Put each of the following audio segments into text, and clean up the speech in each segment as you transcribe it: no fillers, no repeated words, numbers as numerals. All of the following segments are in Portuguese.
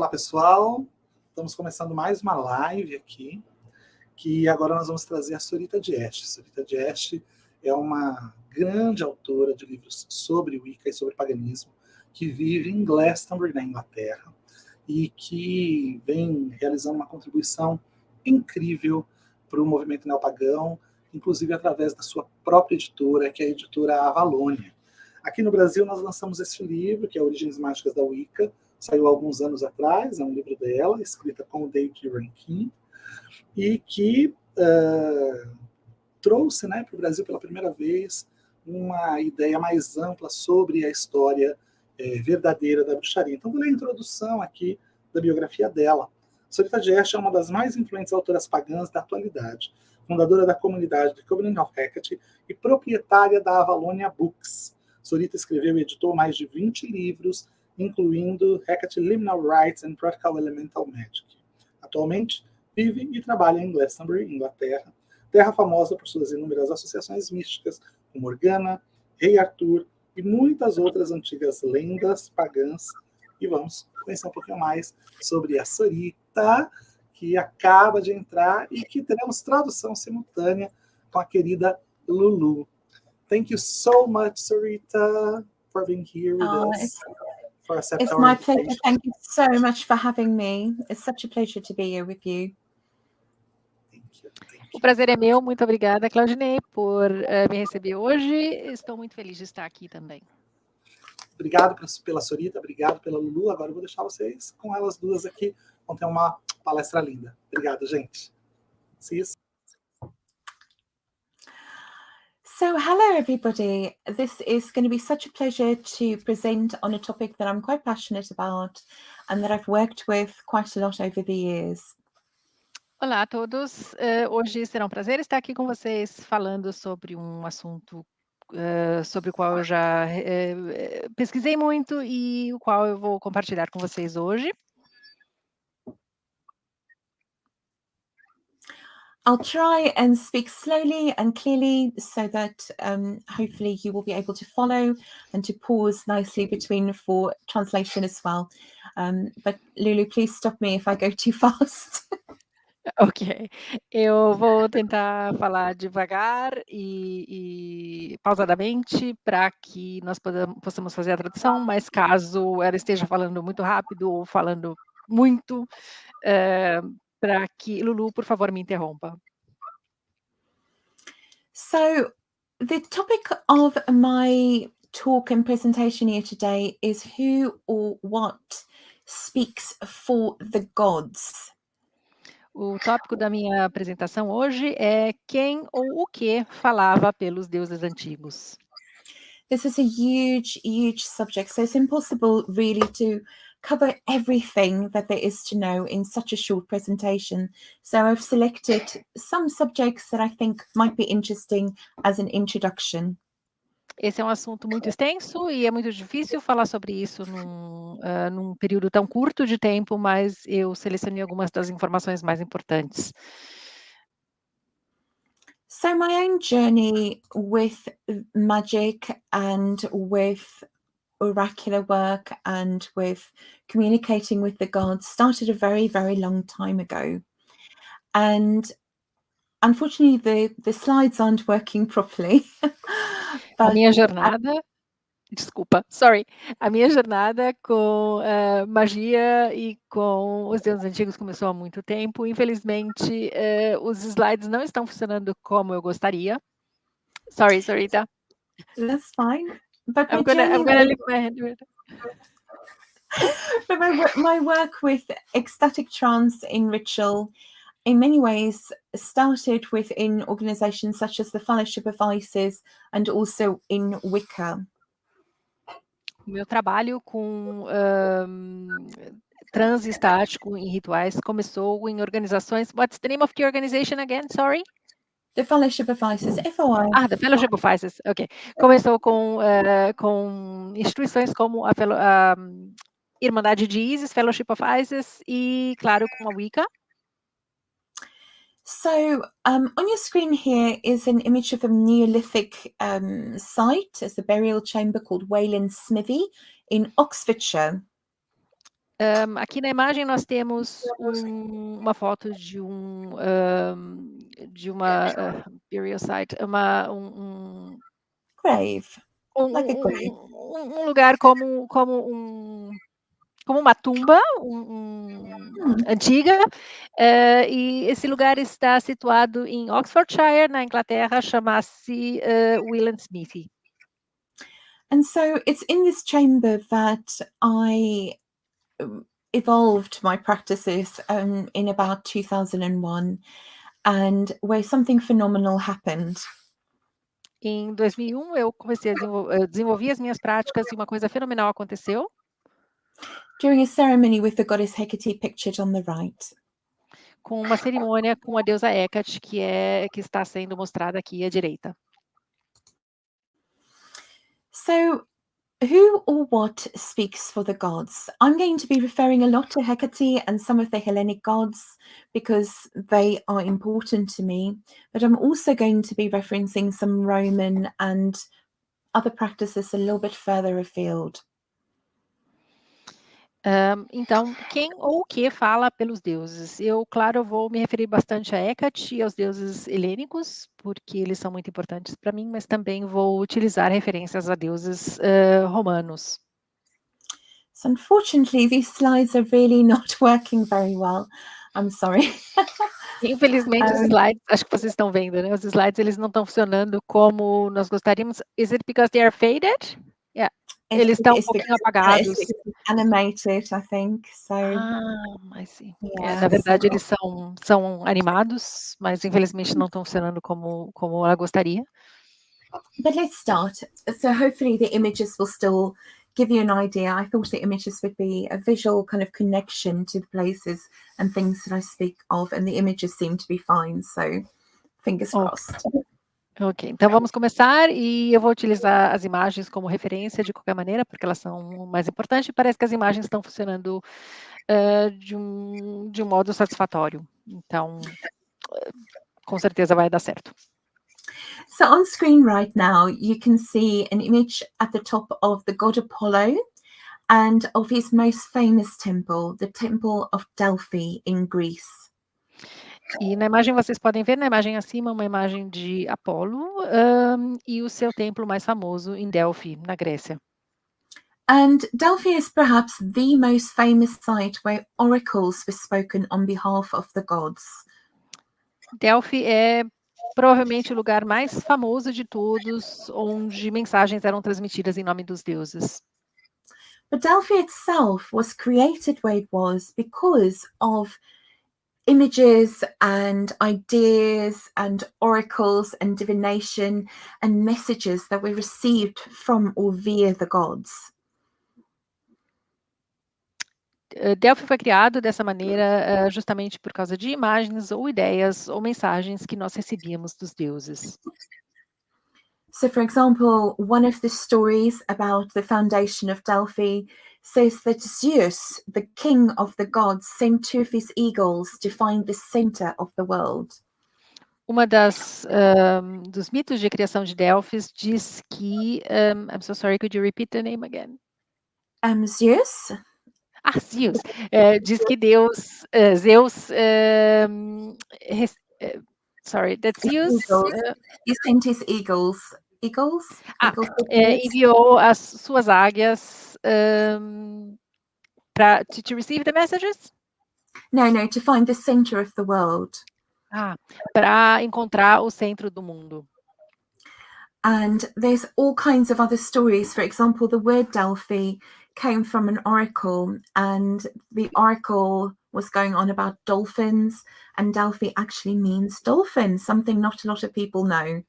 Olá, pessoal. Estamos começando mais uma live aqui, que agora nós vamos trazer a Sorita de Este. Sorita de Este é uma grande autora de livros sobre Wicca e sobre paganismo, que vive em Glastonbury, na Inglaterra, e que vem realizando uma contribuição incrível para o movimento neopagão, inclusive através da sua própria editora, que é a editora Avalonia. Aqui no Brasil nós lançamos este livro, que é Origens Mágicas da Wicca, saiu há alguns anos atrás, é um livro dela, escrita com o Quem, e que trouxe, né, para o Brasil pela primeira vez uma ideia mais ampla sobre a história verdadeira da bruxaria. Então vou ler a introdução aqui da biografia dela. Sorita de Este é uma das mais influentes autoras pagãs da atualidade, fundadora da comunidade de Covenant of Hekate e proprietária da Avalonia Books. Sorita escreveu e editou mais de 20 livros, incluindo Hekate Liminal Rites and Practical Elemental Magic. Atualmente, vive e trabalha em Glastonbury, Inglaterra, terra famosa por suas inúmeras associações místicas, com Morgana, Rei Arthur e muitas outras antigas lendas pagãs. E vamos conhecer um pouquinho mais sobre a Sorita, que acaba de entrar e que teremos tradução simultânea com a querida Lulu. Thank you so much, Sorita, for being here with us. It's my pleasure. Thank you so much for having me. It's such a pleasure to be here with you. Thank you. O prazer é meu. Muito obrigada, Claudinei, por me receber hoje. Estou muito feliz de estar aqui também. Obrigado pela Sorita, obrigado pela Lulu. Agora eu vou deixar vocês com elas duas aqui. Vão ter uma palestra linda. Obrigado, gente. See you. So hello everybody, this is going to be such a pleasure to present on a topic that I'm quite passionate about and that I've worked with quite a lot over the years. Olá a todos, hoje será um prazer estar aqui com vocês falando sobre um assunto sobre o qual eu já pesquisei muito e o qual eu vou compartilhar com vocês hoje. I'll try and speak slowly and clearly so that hopefully you will be able to follow and to pause nicely between for translation as well. But Lulu, please stop me if I go too fast. Ok, eu vou tentar falar devagar e pausadamente para que nós possamos fazer a tradução, mas caso ela esteja falando muito rápido ou falando muito, para que Lulu, por favor, me interrompa. So, the topic of my talk and presentation here today is who or what speaks for the gods. O tópico da minha apresentação hoje é quem ou o que falava pelos deuses antigos. This is a huge, huge subject, so it's impossible really to cover everything that there is to know in such a short presentation. So I've selected some subjects that I think might be interesting as an introduction. Esse é um assunto muito extenso e é muito difícil falar sobre isso num período tão curto de tempo, mas eu selecionei algumas das informações mais importantes. So my own journey with magic and with oracular work and with communicating with the gods started a very, very long time ago. And unfortunately, the slides aren't working properly. A minha jornada, a minha jornada com magia e com os deuses antigos começou há muito tempo. Infelizmente, os slides não estão funcionando como eu gostaria. Sorry, Sorita. That's fine. But I'm gonna leave my hand with it. But my work with ecstatic trance in ritual in many ways started within organizations such as the Fellowship of Isis and also in Wicca. O meu trabalho com transe estático em rituais começou em organizações. What's the name of the organization again? Sorry? The Fellowship of Isis, FOI. The Fellowship of Isis, ok. Começou com instituições como a Irmandade de Isis, Fellowship of Isis e, claro, com a Wicca. So on your screen here is an image of a Neolithic site. It's a burial chamber called Wayland Smithy in Oxfordshire. Aqui na imagem nós temos uma foto de uma burial site, Grave. Like a grave. um lugar como uma tumba antiga, e esse lugar está situado em Oxfordshire, na Inglaterra, chama-se Willand Smithy. And so it's in this chamber that I evolved my practices in about 2001, and where something phenomenal happened. Em 2001, eu comecei a desenvolver as minhas práticas e uma coisa fenomenal aconteceu. During a ceremony with the goddess Hekate pictured on the right. Com uma cerimônia com a deusa Hekate, que está sendo mostrada aqui à direita. So, who or what speaks for the gods? I'm going to be referring a lot to Hekate and some of the Hellenic gods because they are important to me, but I'm also going to be referencing some Roman and other practices a little bit further afield. Então, quem ou o que fala pelos deuses? Eu, claro, vou me referir bastante a Hekate e aos deuses helênicos, porque eles são muito importantes para mim, mas também vou utilizar referências a deuses romanos. So unfortunately, these slides are really not working very well. I'm sorry. Infelizmente, os slides, acho que vocês estão vendo, né? Os slides, eles não estão funcionando como nós gostaríamos. Is it because they are faded? Yeah. Eles estão um pouquinho apagados. It's animated, I think. So. I see. Yeah, na verdade, eles são animados, mas infelizmente não estão funcionando como ela gostaria. But let's start. So hopefully the images will still give you an idea. I thought the images would be a visual kind of connection to the places and things that I speak of, and the images seem to be fine. So fingers crossed. Ok, então vamos começar e eu vou utilizar as imagens como referência de qualquer maneira, porque elas são mais importantes e parece que as imagens estão funcionando de um modo satisfatório. Então, com certeza vai dar certo. So on screen right now, you can see an image at the top of the god Apollo and of his most famous temple, the Temple of Delphi in Greece. E na imagem vocês podem ver, na imagem acima, uma imagem de Apolo e o seu templo mais famoso em Delphi, na Grécia. And Delphi is perhaps the most famous site where oracles were spoken on behalf of the gods. Delphi é provavelmente o lugar mais famoso de todos, onde mensagens eram transmitidas em nome dos deuses. But Delphi itself was created where it was because of images and ideas and oracles and divination and messages that were received from or via the gods. Delphi foi criado dessa maneira justamente por causa de imagens ou ideias ou mensagens que nós recebíamos dos deuses. So, for example, one of the stories about the foundation of Delphi says that Zeus, the king of the gods, sent two of his eagles to find the center of the world. Uma dos mitos de criação de Delphis diz que, I'm so sorry, could you repeat the name again? Zeus. Zeus. Diz que Zeus, sorry, that Zeus... He sent his eagles. Eagles? Enviou as suas águias to receive the messages? No, to find the center of the world. Para encontrar o centro do mundo. And there's all kinds of other stories. For example, the word Delphi came from an oracle, and the oracle was going on about dolphins, and Delphi actually means dolphin, something not a lot of people know.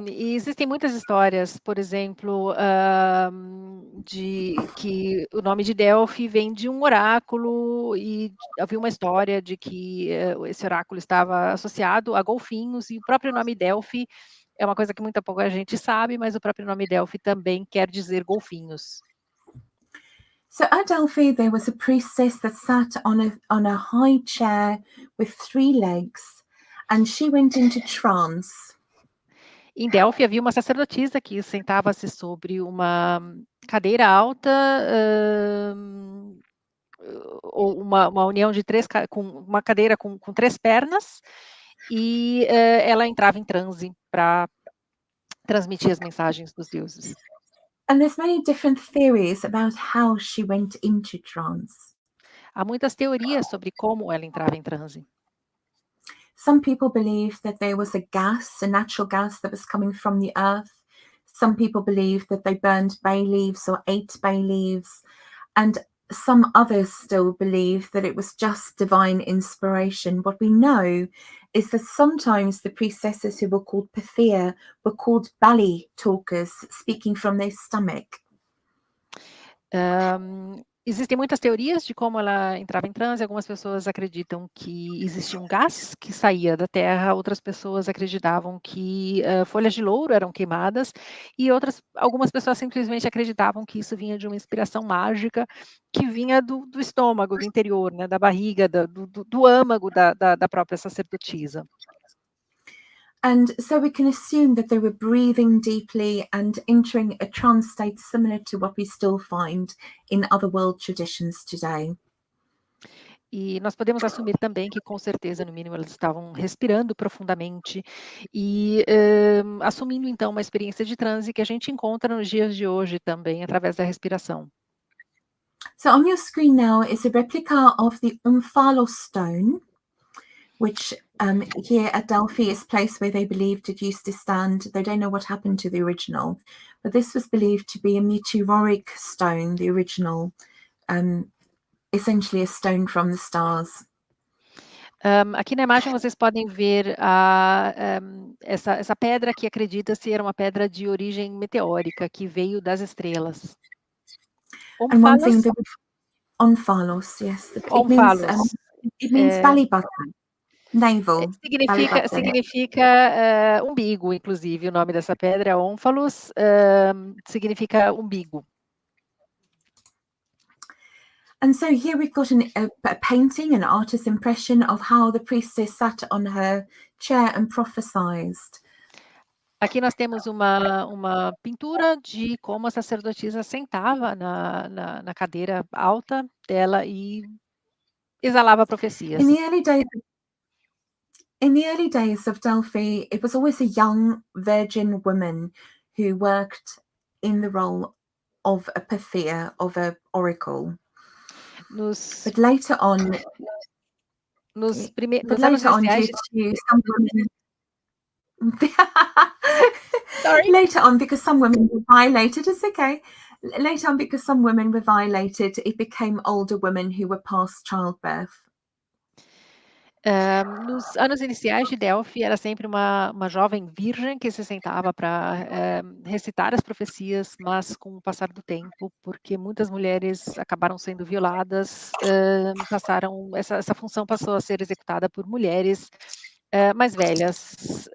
E existem muitas histórias, por exemplo, de que o nome de Delphi vem de um oráculo, e havia uma história de que esse oráculo estava associado a golfinhos, e o próprio nome Delphi é uma coisa que muita pouca gente sabe, mas o próprio nome Delphi também quer dizer golfinhos. So at Delphi, there was a priestess that sat on a high chair with 3 legs, and she went into trance. Em Delphi havia uma sacerdotisa que sentava-se sobre uma cadeira alta, ou uma união de com uma cadeira com 3 pernas, e ela entrava em transe para transmitir as mensagens dos deuses. And there's many different theories about how she went into trance. Há muitas teorias sobre como ela entrava em transe. Some people believe that there was a gas, a natural gas that was coming from the earth. Some people believe that they burned bay leaves or ate bay leaves. And some others still believe that it was just divine inspiration. What we know is that sometimes the priestesses who were called Pythia were called belly talkers, speaking from their stomach. Existem muitas teorias de como ela entrava em transe. Algumas pessoas acreditam que existia um gás que saía da terra, outras pessoas acreditavam que folhas de louro eram queimadas, e algumas pessoas simplesmente acreditavam que isso vinha de uma inspiração mágica que vinha do estômago, do interior, né, da barriga, do âmago da própria sacerdotisa. And so we can assume that they were breathing deeply and entering a trance state similar to what we still find in other world traditions today. E nós podemos assumir também que, com certeza, no mínimo, elas estavam respirando profundamente e assumindo, então, uma experiência de transe que a gente encontra nos dias de hoje também, através da respiração. So on your screen now is a replica of the Umphalo Stone, which here at Delphi is a place where they believed it used to stand. They don't know what happened to the original, but this was believed to be a meteoric stone, the original, essentially a stone from the stars. Aqui na imagem vocês podem ver essa pedra que acredita-se era uma pedra de origem meteórica, que veio das estrelas. And one thing that Omphalos, yes, it means belly button, navel. Significa umbigo, inclusive. O nome dessa pedra é Omphalos, significa umbigo. And so here we've got a painting, an artist's impression of how the priestess sat on her chair and prophesied. Aqui nós temos uma pintura de como a sacerdotisa sentava na cadeira alta dela e exalava profecias. In the early days of Delphi, it was always a young virgin woman who worked in the role of a Pythia, of an oracle. But later on, due to some women, Sorry. Later on, because some women were violated, it's okay. Later on, because some women were violated, it became older women who were past childbirth. Nos anos iniciais de Delphi, era sempre uma jovem virgem que se sentava para recitar as profecias, mas com o passar do tempo, porque muitas mulheres acabaram sendo violadas, essa função passou a ser executada por mulheres mais velhas,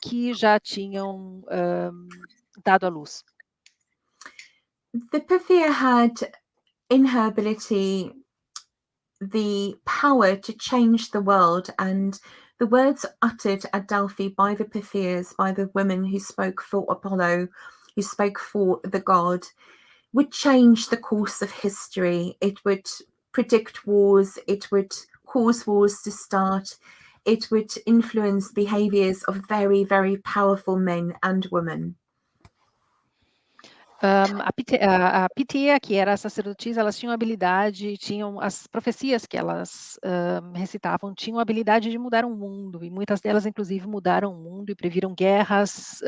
que já tinham dado à luz. The Pythia had in her ability the power to change the world, and the words uttered at Delphi by the Pythias, by the women who spoke for Apollo, who spoke for the god, would change the course of history. It would predict wars, it would cause wars to start, it would influence behaviors of very, very powerful men and women. A Pythia, que era a sacerdotisa, elas tinham habilidade, tinham as profecias que elas recitavam, tinham a habilidade de mudar o mundo, e muitas delas, inclusive, mudaram o mundo e previram guerras,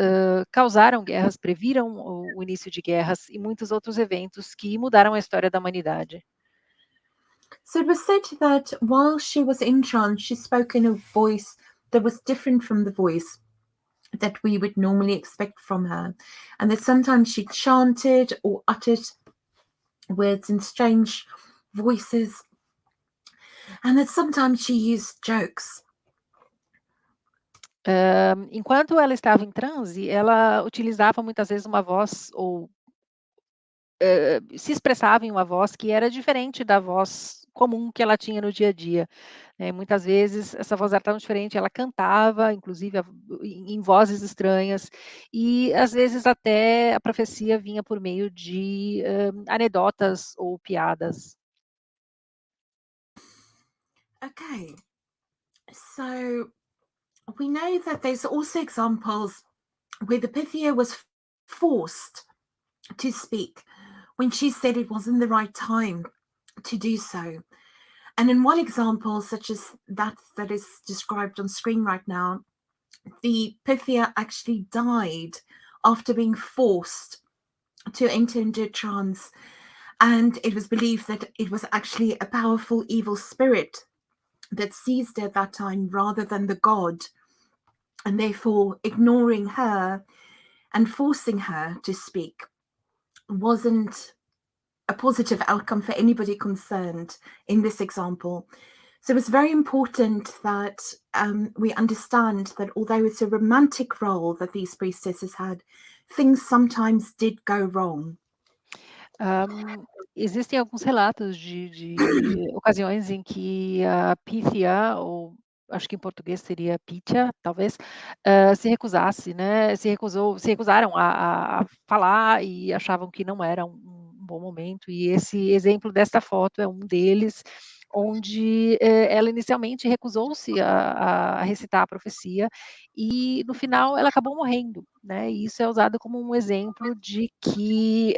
causaram guerras, previram o início de guerras e muitos outros eventos que mudaram a história da humanidade. So it was said that while she was in trance, she spoke in a voice that was different from the voice that we would normally expect from her, and that sometimes she chanted or uttered words in strange voices, and that sometimes she used jokes. Enquanto ela estava em transe, ela utilizava muitas vezes uma voz, ou se expressava em uma voz que era diferente da voz comum que ela tinha no dia a dia. Muitas vezes essa voz era tão diferente, ela cantava, inclusive em vozes estranhas, e às vezes até a profecia vinha por meio de anedotas ou piadas. Okay, so we know that there's also examples where the Pythia was forced to speak when she said it wasn't the right time to do so. And in one example, such as that is described on screen right now, the Pythia actually died after being forced to enter into a trance. And it was believed that it was actually a powerful evil spirit that seized her at that time rather than the god. And therefore, ignoring her and forcing her to speak wasn't a positive outcome for anybody concerned in this example. So it's very important that we understand that although it's a romantic role that these priestesses had, things sometimes did go wrong. Existem alguns relatos de ocasiões em que a Pythia, ou acho que em português seria Pythia, talvez, se recusaram a falar e achavam que não era um bom momento. E esse exemplo desta foto é um deles, onde ela inicialmente recusou-se a recitar a profecia e no final ela acabou morrendo, e isso é usado como um exemplo de que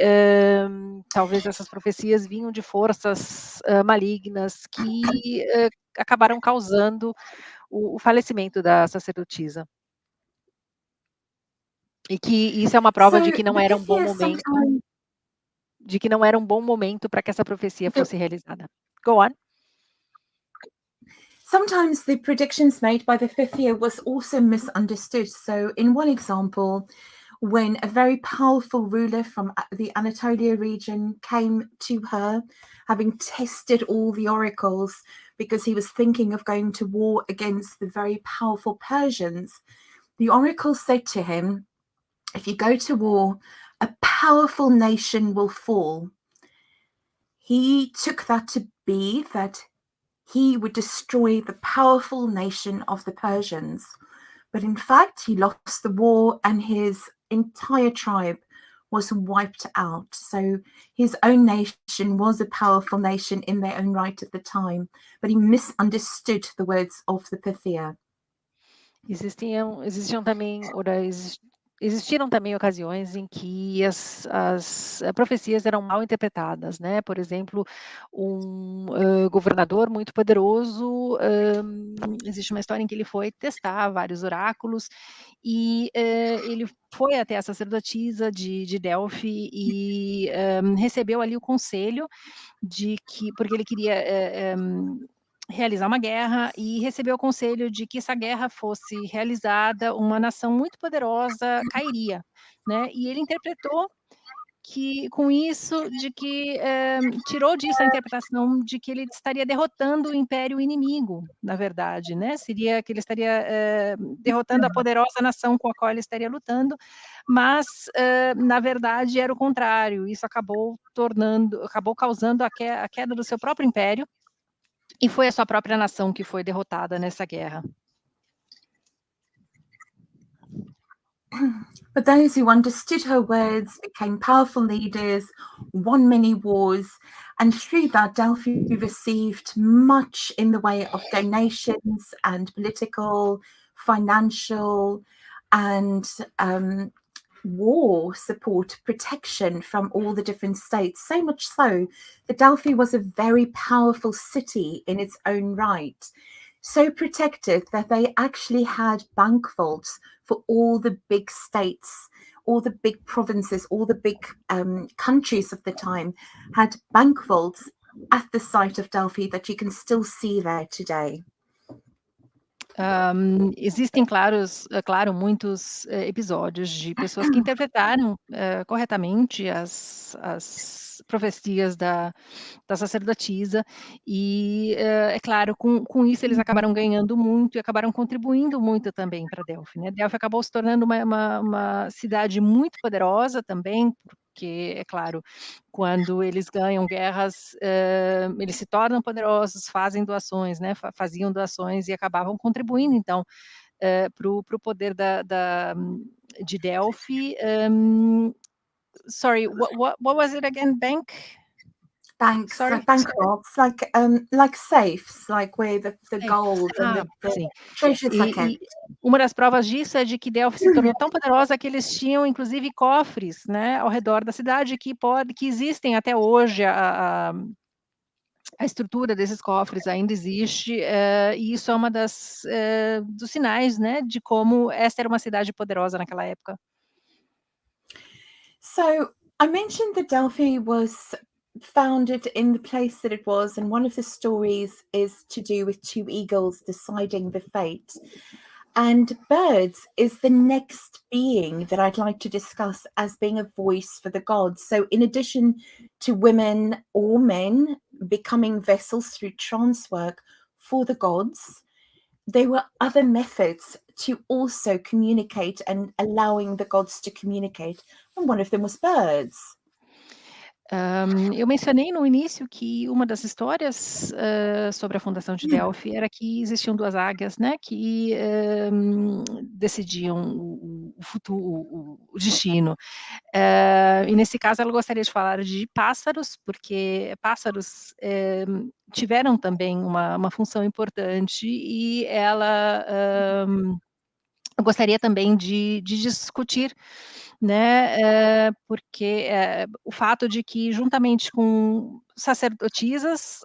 talvez essas profecias vinham de forças malignas que acabaram causando o falecimento da sacerdotisa. E que isso é uma prova So de que não the era um bom Pythia momento, sometimes para que essa profecia fosse realizada. Go on. sometimes the predictions made by the Pythia was also misunderstood. So in one example, when a very powerful ruler from the Anatolia region came to her, having tested all the oracles, because he was thinking of going to war against the very powerful Persians, the oracle said to him, if you go to war, a powerful nation will fall. He took that to be that he would destroy the powerful nation of the Persians. But in fact, he lost the war and his entire tribe was wiped out. So his own nation was a powerful nation in their own right at the time, but he misunderstood the words of the Pythia. Existiram também ocasiões em que as profecias eram mal interpretadas, Por exemplo, um governador muito poderoso, existe uma história em que ele foi testar vários oráculos e ele foi até a sacerdotisa de Delphi e recebeu ali o conselho porque ele queria realizar uma guerra e recebeu o conselho de que essa guerra fosse realizada, uma nação muito poderosa cairia, E ele interpretou que com isso tirou disso a interpretação de que ele estaria derrotando o império inimigo, na verdade, Seria que ele estaria derrotando a poderosa nação com a qual ele estaria lutando, mas na verdade era o contrário. Isso acabou causando a queda do seu próprio império. E foi a sua própria nação que foi derrotada nessa guerra. But those who understood her words became powerful leaders, won many wars, and through that, Delphi received much in the way of donations and political, financial, and war support, protection from all the different states. So much so that Delphi was a very powerful city in its own right. So protected that they actually had bank vaults for all the big states, all the big provinces, all the big countries of the time had bank vaults at the site of Delphi that you can still see there today. Existem, claro, muitos episódios de pessoas que interpretaram corretamente as profecias da sacerdotisa e, é claro, com isso eles acabaram ganhando muito e acabaram contribuindo muito também para Delphi, Delphi acabou se tornando uma cidade muito poderosa também porque, é claro, quando eles ganham guerras, eles se tornam poderosos, fazem doações, né, faziam doações e acabavam contribuindo, então, para o poder de Delphi. Sorry, what was it again? Banks, Sorry? like bank vaults, like safes, like where the gold and the Sim. treasures are kept. E uma das provas disso é de que Delphi se tornou tão poderosa que eles tinham, inclusive, cofres, né, ao redor da cidade que existem até hoje. A estrutura desses cofres ainda existe, e isso é uma dos sinais, né, de como esta era uma cidade poderosa naquela época. So I mentioned that Delphi was founded in the place that it was, and one of the stories is to do with two eagles deciding the fate. And birds is the next being that I'd like to discuss as being a voice for the gods. So, in addition to women or men becoming vessels through trance work for the gods, there were other methods to also communicate and allowing the gods to communicate. And one of them was birds. Eu mencionei no início que uma das histórias sobre a fundação de Delphi era que existiam duas águias, né, que decidiam o futuro, o destino. E nesse caso ela gostaria de falar de pássaros, porque pássaros tiveram também uma função importante, e ela gostaria também de discutir, né, porque o fato de que, juntamente com sacerdotisas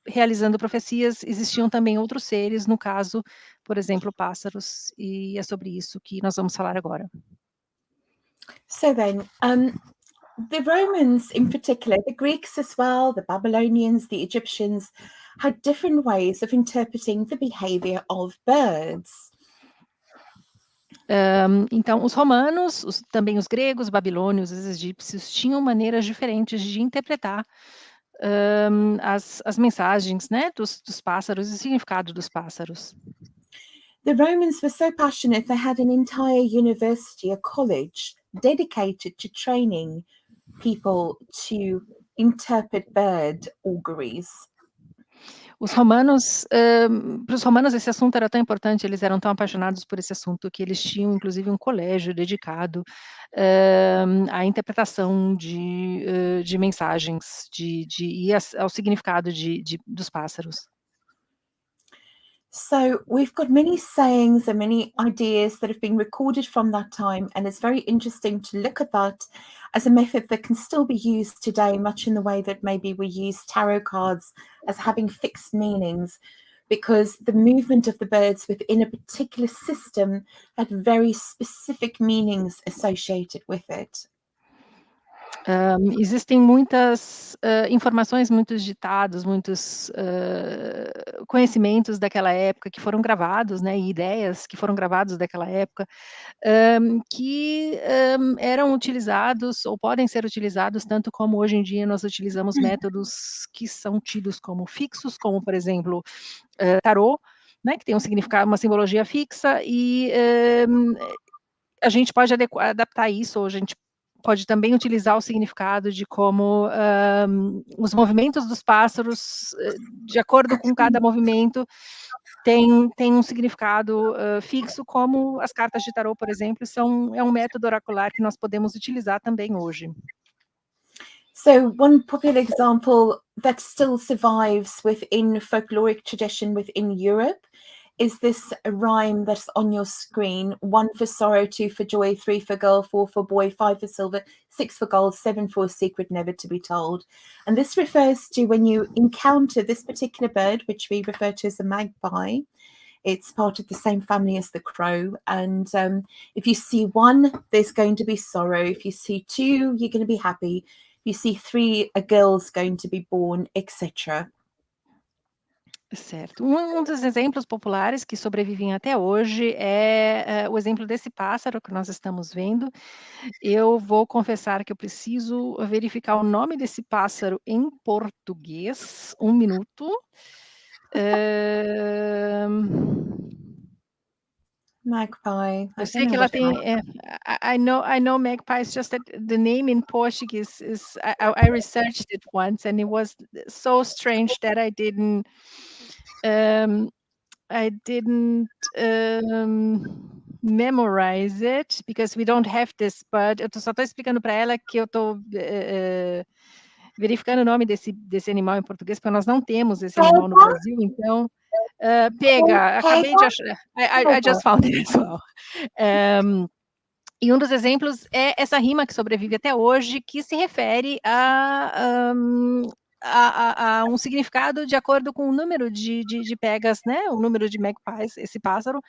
realizando profecias, existiam também outros seres, no caso, por exemplo, pássaros, e é sobre isso que nós vamos falar agora. So then, the Romans in particular, the Greeks as well, the Babylonians, the Egyptians, had different ways of interpreting the behavior of birds. Então, os romanos, também os gregos, os babilônios, os egípcios, tinham maneiras diferentes de interpretar as mensagens, né, dos pássaros e o significado dos pássaros. The Romans were so passionate, they had an entire university, a college, dedicated to training people to interpret bird auguries. Os romanos, para os romanos esse assunto era tão importante, eles eram tão apaixonados por esse assunto, que eles tinham inclusive um colégio dedicado à interpretação de mensagens, e ao significado dos pássaros. So we've got many sayings and many ideas that have been recorded from that time, and it's very interesting to look at that as a method that can still be used today, much in the way that maybe we use tarot cards as having fixed meanings, because the movement of the birds within a particular system had very specific meanings associated with it. Existem muitas informações, muitos ditados, muitos conhecimentos daquela época que foram gravados, né, e ideias que foram gravados daquela época, que eram utilizados ou podem ser utilizados tanto como hoje em dia nós utilizamos métodos que são tidos como fixos, como por exemplo, tarô, né, que tem um significado, uma simbologia fixa, e a gente pode adaptar isso, ou a gente pode também utilizar o significado de como os movimentos dos pássaros, de acordo com cada movimento, tem um significado fixo, como as cartas de tarô, por exemplo, é um método oracular que nós podemos utilizar também hoje. So one popular example that still survives within folkloric tradition within Europe is this rhyme that's on your screen: 1 for sorrow, 2 for joy, 3 for girl, 4 for boy, 5 for silver, 6 for gold, 7 for a secret never to be told. And this refers to when you encounter this particular bird, which we refer to as a magpie. It's part of the same family as the crow. And if you see 1, there's going to be sorrow. If you see 2, you're going to be happy. If you see 3, a girl's going to be born, etc. Certo. Um dos exemplos populares que sobrevivem até hoje é o exemplo desse pássaro que nós estamos vendo. Eu vou confessar que eu preciso verificar o nome desse pássaro em português. Um minuto. Magpie. Eu sei que ela tem. I know magpies. Just that the name in Portuguese is. I researched it once, and it was so strange that I didn't. Memorize it because we don't have this bird. Eu só estou explicando para ela que eu estou verificando o nome desse animal em português, porque nós não temos esse animal no Brasil. Então, pega. Acabei de achar. I just found it as well. E um dos exemplos é essa rima que sobrevive até hoje, que se refere a um significado de acordo com o número de pegas, né? O número de magpies, esse pássaro,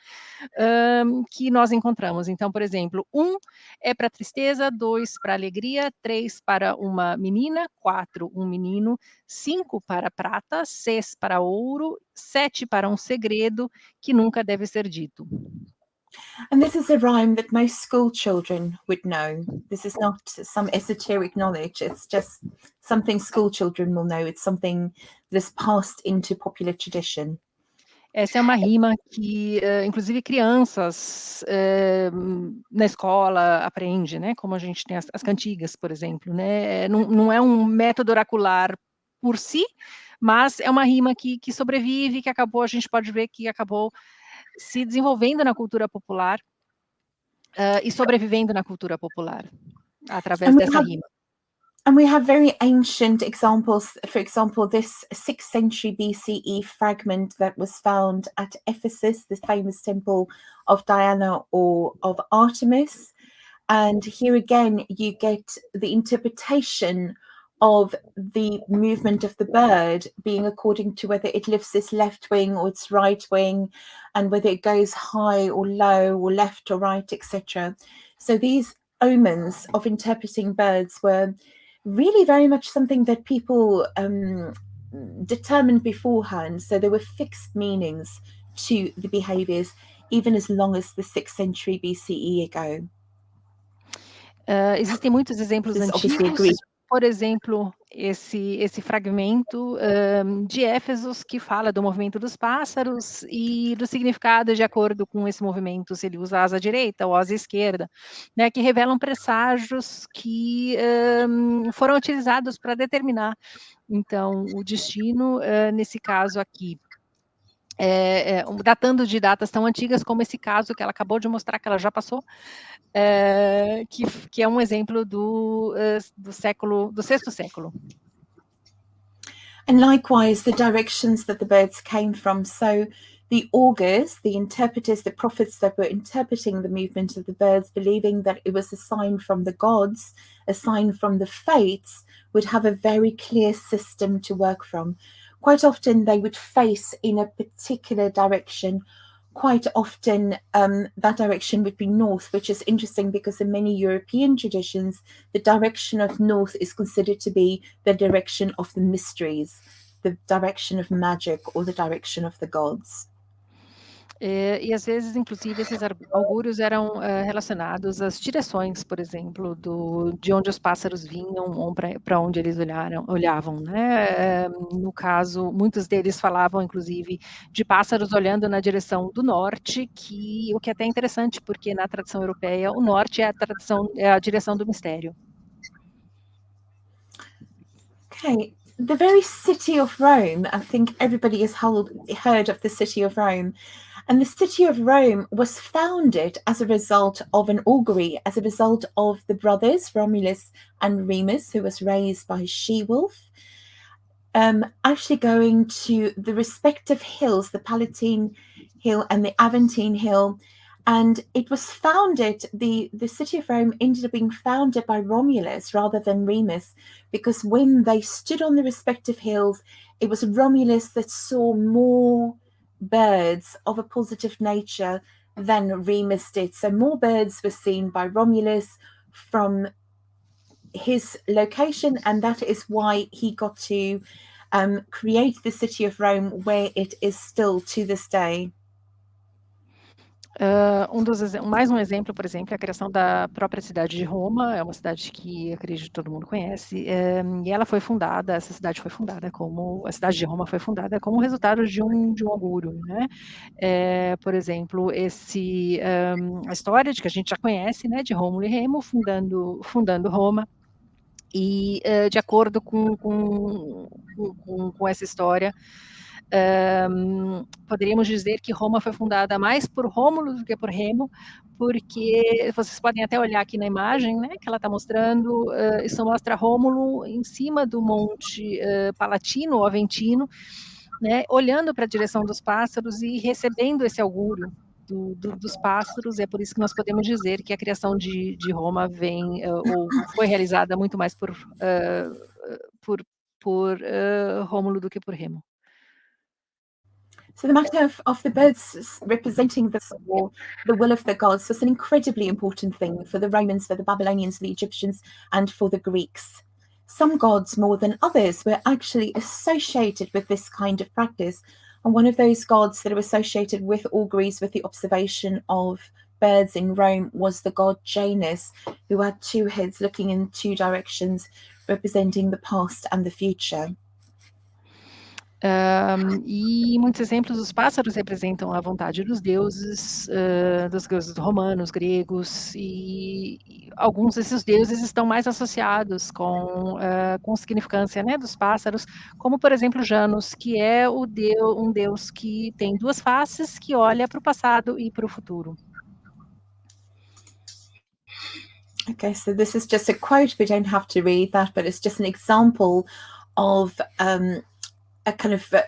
que nós encontramos. Então, por exemplo, 1 é para tristeza, 2 para alegria, 3 para uma menina, 4 um menino, 5 para prata, 6 para ouro, 7 para um segredo que nunca deve ser dito. And this is a rhyme that most school children would know. This is not some esoteric knowledge. It's just something school children will know. It's something that is passed into popular tradition. Essa é uma rima que, inclusive, crianças na escola aprendem, né? Como a gente tem as cantigas, por exemplo, né? Não é um método oracular por si, mas é uma rima que sobrevive, que acabou, a gente pode ver que acabou se desenvolvendo na cultura popular e sobrevivendo na cultura popular através dessa rima. And we have very ancient examples. For example, this 6th century BCE fragment that was found at Ephesus, the famous temple of Diana or of Artemis. And here again, you get the interpretation of the movement of the bird being according to whether it lifts its left wing or its right wing, and whether it goes high or low or left or right, etc. So these omens of interpreting birds were really very much something that people determined beforehand. So there were fixed meanings to the behaviors, even as long as the 6th century BCE ago. Existem muitos exemplos antigos, por exemplo, esse fragmento de Éfesos que fala do movimento dos pássaros e do significado de acordo com esse movimento, se ele usa a asa direita ou a asa esquerda, né, que revelam presságios que foram utilizados para determinar, então, o destino, nesse caso aqui. Datando de datas tão antigas como esse caso que ela acabou de mostrar, que ela já passou, que é um exemplo do 6º século. And likewise, the directions that the birds came from. So the augurs, the interpreters, the prophets that were interpreting the movement of the birds, believing that it was a sign from the gods, a sign from the fates, would have a very clear system to work from. Quite often they would face in a particular direction. Quite often that direction would be north, which is interesting because in many European traditions, the direction of north is considered to be the direction of the mysteries, the direction of magic, or the direction of the gods. E às vezes, inclusive, esses augúrios eram relacionados às direções, por exemplo, de onde os pássaros vinham ou para onde eles olhavam, né? No caso, muitos deles falavam, inclusive, de pássaros olhando na direção do norte, o que é até interessante, porque na tradição europeia, o norte é a direção do mistério. Okay. The very city of Rome, I think everybody has heard of the city of Rome. And the city of Rome was founded as a result of an augury, as a result of the brothers Romulus and Remus, who was raised by a she-wolf, actually going to the respective hills, the Palatine Hill and the Aventine Hill. And it was founded, the city of Rome ended up being founded by Romulus rather than Remus, because when they stood on the respective hills, it was Romulus that saw more birds of a positive nature than Remus did. So more birds were seen by Romulus from his location, and that is why he got to create the city of Rome where it is still to this day. Mais um exemplo, por exemplo, é a criação da própria cidade de Roma. É uma cidade que acredito que todo mundo conhece, e essa cidade foi fundada como, a cidade de Roma foi fundada como resultado de um augúrio, né? Por exemplo, a história de que a gente já conhece, né, de Rômulo e Remo fundando Roma. E, de acordo com essa história, poderíamos dizer que Roma foi fundada mais por Rômulo do que por Remo, porque vocês podem até olhar aqui na imagem, né, que ela está mostrando, isso mostra Rômulo em cima do Monte Palatino, ou Aventino, né, olhando para a direção dos pássaros e recebendo esse augúrio dos pássaros. É por isso que nós podemos dizer que a criação de Roma ou foi realizada muito mais por Rômulo do que por Remo. So the matter of the birds representing the will of the gods was an incredibly important thing for the Romans, for the Babylonians, for the Egyptians, and for the Greeks. Some gods more than others were actually associated with this kind of practice. And one of those gods that are associated with auguries, with the observation of birds in Rome, was the god Janus, who had two heads looking in two directions, representing the past and the future. E muitos exemplos dos pássaros representam a vontade dos deuses romanos, gregos, e alguns desses deuses estão mais associados com significância, né, dos pássaros, como, por exemplo, Janus, que é um deus que tem duas faces, que olha para o passado e para o futuro. Okay, so this is just a quote. We don't have to read that, but it's just an example of a kind of a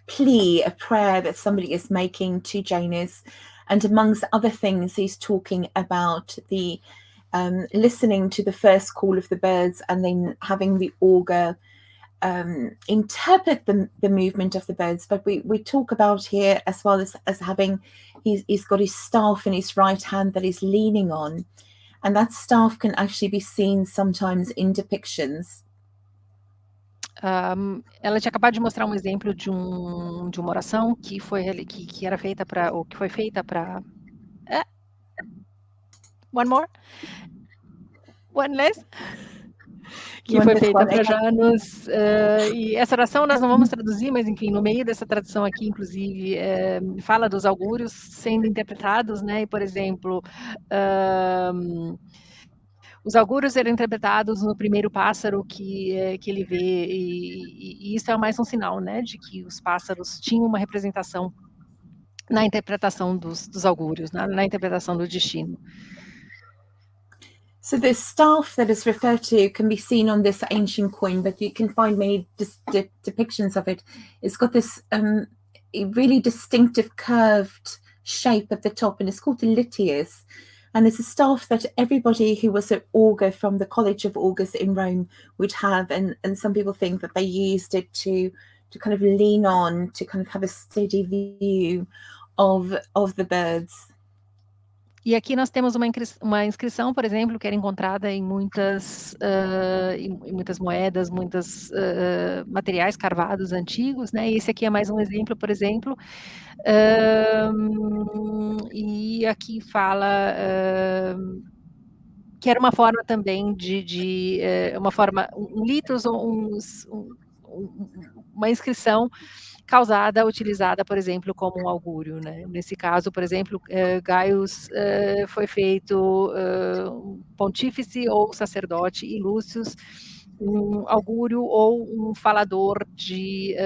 plea, a prayer that somebody is making to Janus. And amongst other things, he's talking about the listening to the first call of the birds and then having the augur interpret the movement of the birds. But we talk about here as well as having, he's got his staff in his right hand that he's leaning on. And that staff can actually be seen sometimes in depictions. Ela tinha acabado de mostrar um exemplo de uma oração que era feita para, ou que foi feita para. One more? One less? Que foi feita para Janus, e essa oração nós não vamos traduzir, mas enfim, no meio dessa tradução aqui, inclusive, fala dos augúrios sendo interpretados, né? E, por exemplo, os augúrios eram interpretados no primeiro pássaro que ele vê, e isso é mais um sinal, né, de que os pássaros tinham uma representação na interpretação dos augúrios, na interpretação do destino. So the staff that is referred to can be seen on this ancient coin, but you can find many depictions of it. It's got this really distinctive curved shape at the top, and it's called the litius. And it's a staff that everybody who was an augur from the College of Augurs in Rome would have, and some people think that they used it to kind of lean on, to kind of have a steady view of the birds. E aqui nós temos uma inscrição, por exemplo, que era encontrada em muitas moedas, muitos materiais carvados antigos, né? E esse aqui é mais um exemplo, por exemplo, e aqui fala que era uma forma também um litos, uma inscrição utilizada, por exemplo, como um augúrio, né? Nesse caso, por exemplo, Gaius foi feito pontífice ou sacerdote, e Lúcius um augúrio ou um falador de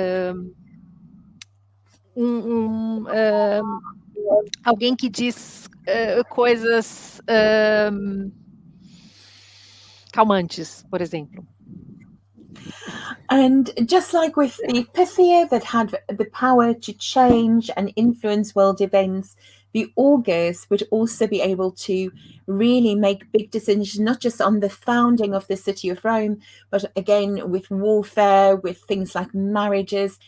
alguém que diz coisas calmantes, por exemplo. And just like with the Pythia that had the power to change and influence world events, the augurs would also be able to really make big decisions, not just on the founding of the city of Rome, but again with warfare, with things like marriages.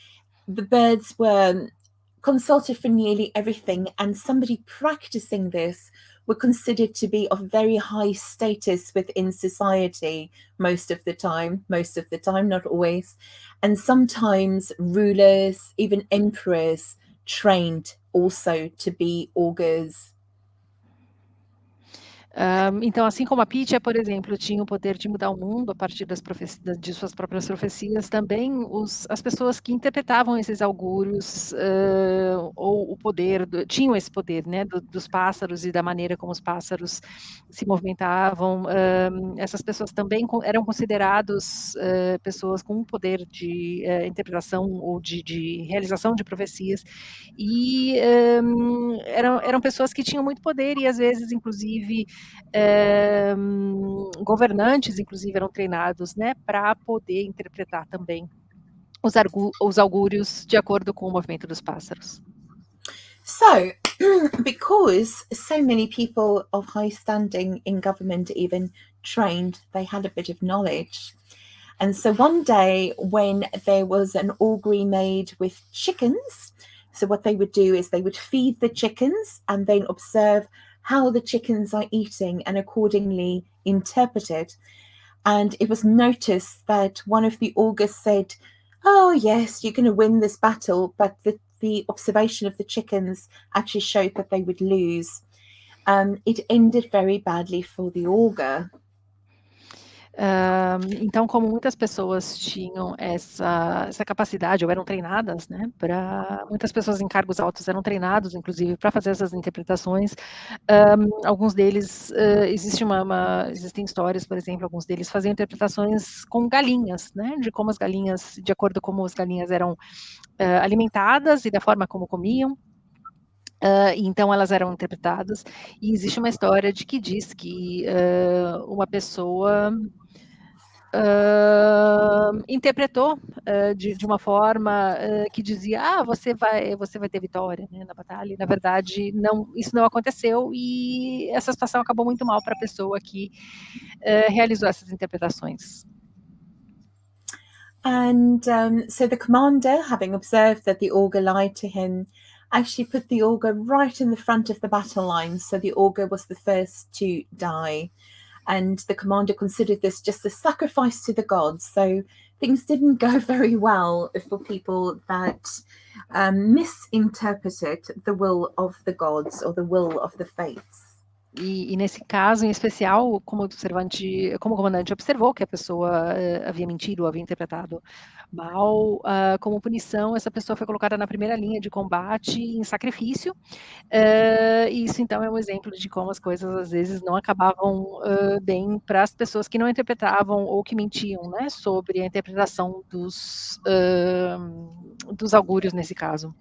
The birds were consulted for nearly everything, and somebody practicing this were considered to be of very high status within society most of the time, not always. And sometimes rulers, even emperors, trained also to be augurs. Então, assim como a Pitya, por exemplo, tinha o poder de mudar o mundo a partir de suas próprias profecias, também as pessoas que interpretavam esses augúrios, ou o poder, tinham esse poder, né, dos pássaros e da maneira como os pássaros se movimentavam, essas pessoas também eram considerados pessoas com um poder de interpretação ou de realização de profecias, e eram pessoas que tinham muito poder e, às vezes, inclusive, governantes, inclusive, eram treinados, né, para poder interpretar também os augúrios de acordo com o movimento dos pássaros. So, because so many people of high standing in government, even trained, they had a bit of knowledge. And so one day when there was an augury made with chickens, so what they would do is they would feed the chickens and then observe how the chickens are eating and accordingly interpret it. And it was noticed that one of the augurs said, "Oh yes, you're going to win this battle," but the observation of the chickens actually showed that they would lose. It ended very badly for the augur. Então, como muitas pessoas tinham essa capacidade, ou eram treinadas, né, muitas pessoas em cargos altos eram treinados, inclusive, para fazer essas interpretações. Alguns deles, existem histórias, por exemplo, alguns deles faziam interpretações com galinhas, né, de como as galinhas, de acordo com como as galinhas eram alimentadas e da forma como comiam. Então elas eram interpretadas, e existe uma história de que diz que uma pessoa interpretou de uma forma que dizia, você vai ter vitória, né, na batalha, e na verdade isso não aconteceu, e essa situação acabou muito mal para a pessoa que realizou essas interpretações. And so the commander, having observed that the augur lied to him, actually put the augur right in the front of the battle line, so the augur was the first to die. And the commander considered this just a sacrifice to the gods. So things didn't go very well for people that misinterpreted the will of the gods or the will of the fates. E nesse caso em especial, como o comandante observou que a pessoa havia mentido, havia interpretado mal, como punição, essa pessoa foi colocada na primeira linha de combate em sacrifício. E isso, então, é um exemplo de como as coisas, às vezes, não acabavam bem para as pessoas que não interpretavam ou que mentiam, né, sobre a interpretação dos augúrios, nesse caso.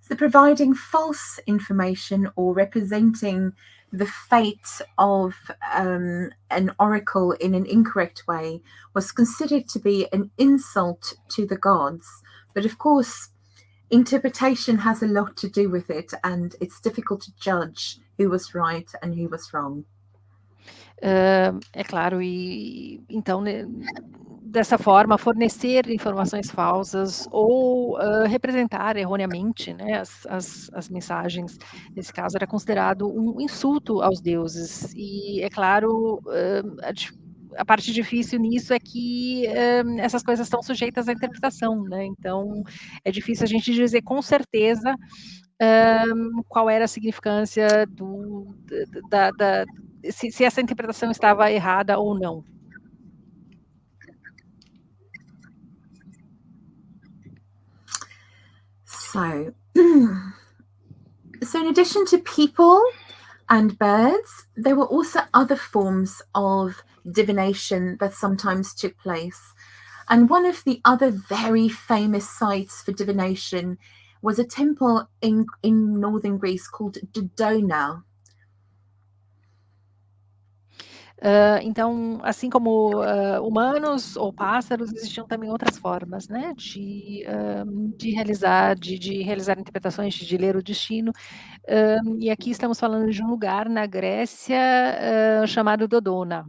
So providing false information or representing the fate of an oracle in an incorrect way was considered to be an insult to the gods. But of course, interpretation has a lot to do with it, and it's difficult to judge who was right and who was wrong. É claro, e então, né, dessa forma, fornecer informações falsas ou representar erroneamente, né, as mensagens, nesse caso, era considerado um insulto aos deuses. E, é claro, a parte difícil nisso é que essas coisas estão sujeitas à interpretação, né? Então, é difícil a gente dizer com certeza qual era a significância se essa interpretação estava errada ou não. So, in addition to people and birds, there were also other forms of divination that sometimes took place. And one of the other very famous sites for divination was a temple in northern Greece called Dodona. Então, assim como humanos ou pássaros, existiam também outras formas, né, de realizar interpretações, de ler o destino. E aqui estamos falando de um lugar na Grécia chamado Dodona.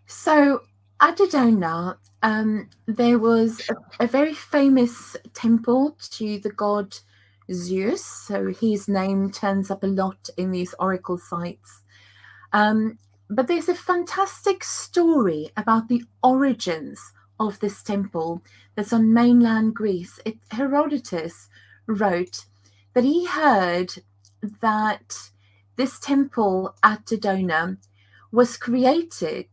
So at Dodona, there was a very famous temple to the god Zeus. So his name turns up a lot in these oracle sites. But there's a fantastic story about the origins of this temple that's on mainland Greece. Herodotus wrote that he heard that this temple at Dodona was created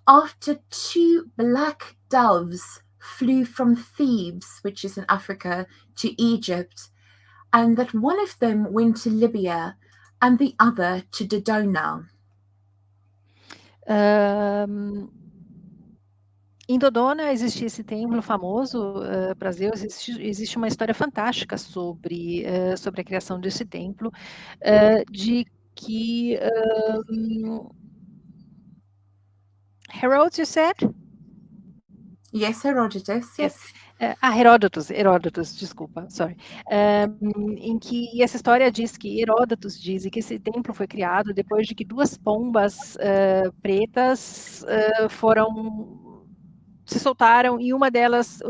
after 2 black doves flew from Thebes, which is in Africa, to Egypt, and that one of them went to Libya and the other to Dodona. Em Dodona existia esse templo famoso para Zeus. Existe uma história fantástica sobre a criação desse templo, de que Herodotus, you said? Yes, Herodotus, yes. Heródotos, desculpa, sorry. Em que essa história diz que Heródotos diz que esse templo foi criado depois de que 2 pombas pretas se soltaram, e uma delas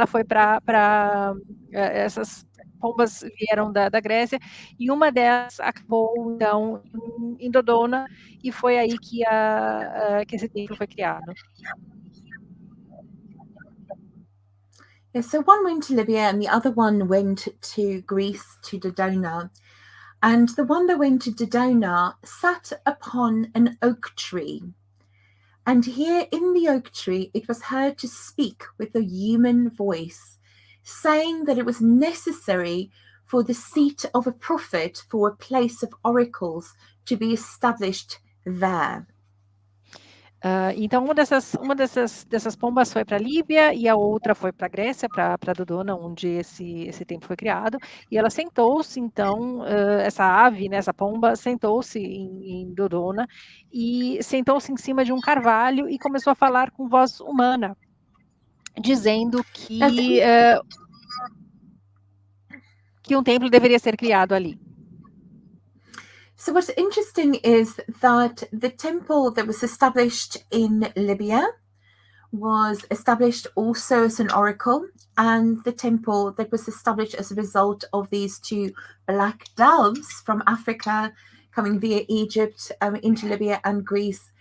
foi para essas pombas vieram da Grécia, e uma delas acabou então em Dodona, e foi aí que esse templo foi criado. So one went to Libya and the other one went to Greece, to Dodona. And the one that went to Dodona sat upon an oak tree. And here in the oak tree, it was heard to speak with a human voice, saying that it was necessary for the seat of a prophet, for a place of oracles, to be established there. Então, uma dessas pombas foi para a Líbia e a outra foi para a Grécia, para Dodona, onde esse templo foi criado. E ela sentou-se, então, essa ave, né, essa pomba, sentou-se em Dodona e sentou-se em cima de um carvalho e começou a falar com voz humana, dizendo que um templo deveria ser criado ali. So what's interesting is that the temple that was established in Libya was established also as an oracle, and the temple that was established as a result of these 2 black doves from Africa coming via Egypt into Libya and Greece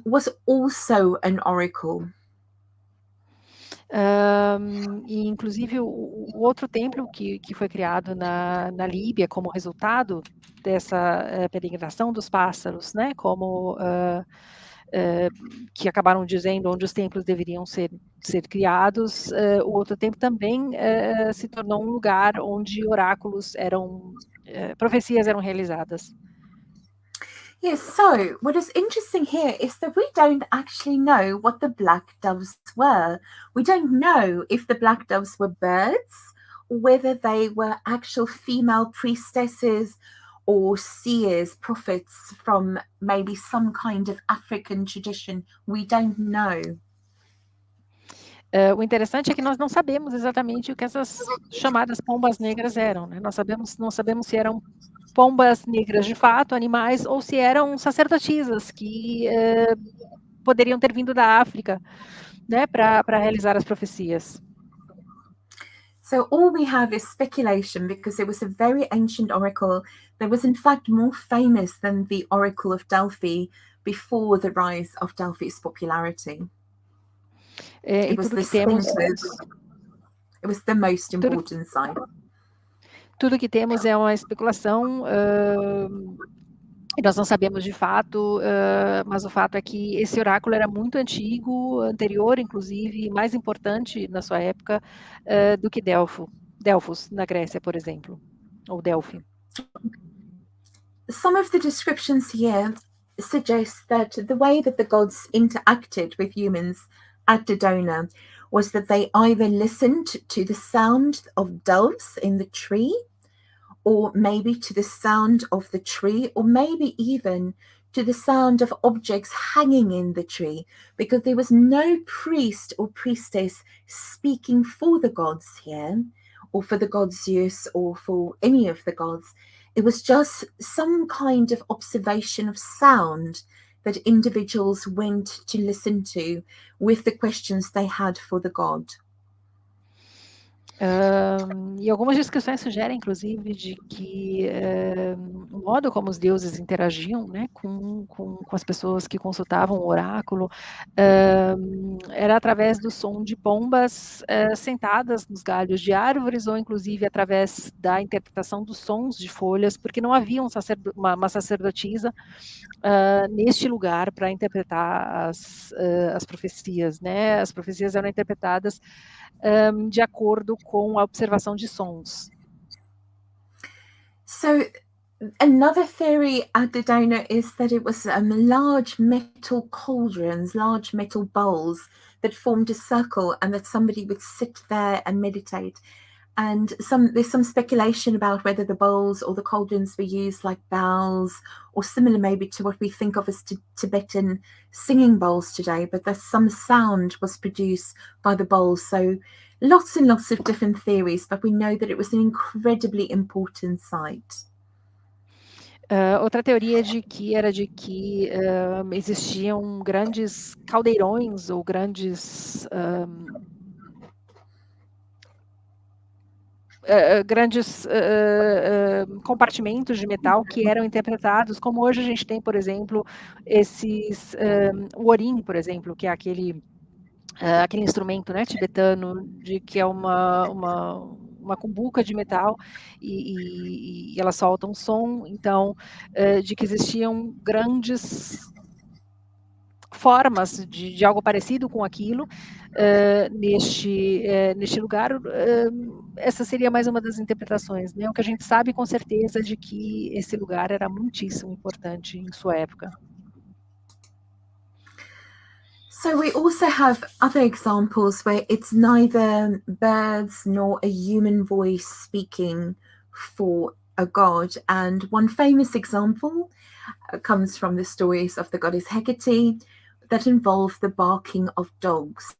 was also an oracle. E inclusive o outro templo que foi criado na Líbia como resultado dessa peregrinação dos pássaros, né, como que acabaram dizendo onde os templos deveriam ser criados, o outro templo também se tornou um lugar onde oráculos profecias eram realizadas. Yes, so what is interesting here is that we don't actually know what the black doves were. We don't know if the black doves were birds, or whether they were actual female priestesses or seers, prophets from maybe some kind of African tradition. We don't know. O interessante é que nós não sabemos exatamente o que essas chamadas pombas negras eram, né? Não sabemos se eram pombas negras de fato, animais, ou se eram sacerdotisas que poderiam ter vindo da África, né, para realizar as profecias. So all we have is speculation, because it was a very ancient oracle that was in fact more famous than the Oracle of Delphi before the rise of Delphi's popularity. It was the most important sign. Tudo que temos é uma especulação, e nós não sabemos de fato, mas o fato é que esse oráculo era muito antigo, anterior, inclusive, mais importante na sua época do que Delfos, na Grécia, por exemplo, ou Delphi. Some of the descriptions here suggest that the way that the gods interacted with humans at Dodona was that they either listened to the sound of doves in the tree, or maybe to the sound of the tree, or maybe even to the sound of objects hanging in the tree, because there was no priest or priestess speaking for the gods here, or for the god Zeus, or for any of the gods. It was just some kind of observation of sound that individuals went to listen to with the questions they had for the god. E algumas descrições sugerem, inclusive, de que o modo como os deuses interagiam, né, com as pessoas que consultavam o oráculo era através do som de pombas sentadas nos galhos de árvores, ou inclusive através da interpretação dos sons de folhas, porque não havia uma sacerdotisa neste lugar para interpretar as profecias, né? As profecias eram interpretadas de acordo com a observação de sons. So another theory at the donor is that it was large metal cauldrons, large metal bowls that formed a circle, and that somebody would sit there and meditate. And there's some speculation about whether the bowls or the cauldrons were used like bells, or similar maybe to what we think of as Tibetan singing bowls today, but that some sound was produced by the bowls. So lots and lots of different theories, but we know that it was an incredibly important site. Outra teoria de que existiam grandes caldeirões ou grandes compartimentos de metal que eram interpretados, como hoje a gente tem, por exemplo, o orim, por exemplo, que é aquele instrumento, né, tibetano, que é uma cumbuca de metal e ela solta um som, então, de que existiam grandes formas de algo parecido com aquilo neste lugar. Essa seria mais uma das interpretações, né? O que a gente sabe com certeza de que esse lugar era muitíssimo importante em sua época. So we also have other examples where it's neither birds nor a human voice speaking for a god. And one famous example comes from the stories of the goddess Hekate that involve the barking of dogs.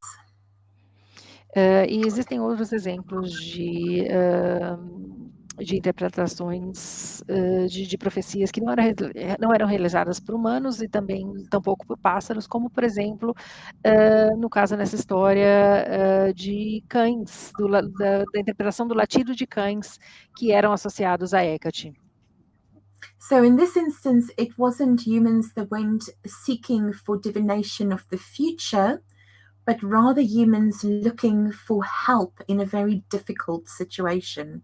E existem outros exemplos de interpretações de profecias que não eram realizadas por humanos e também tampouco por pássaros, como, por exemplo, no caso nessa história de cães, da interpretação do latido de cães que eram associados a Hekate. So in this instance, it wasn't humans that went seeking for divination of the future, but rather humans looking for help in a very difficult situation.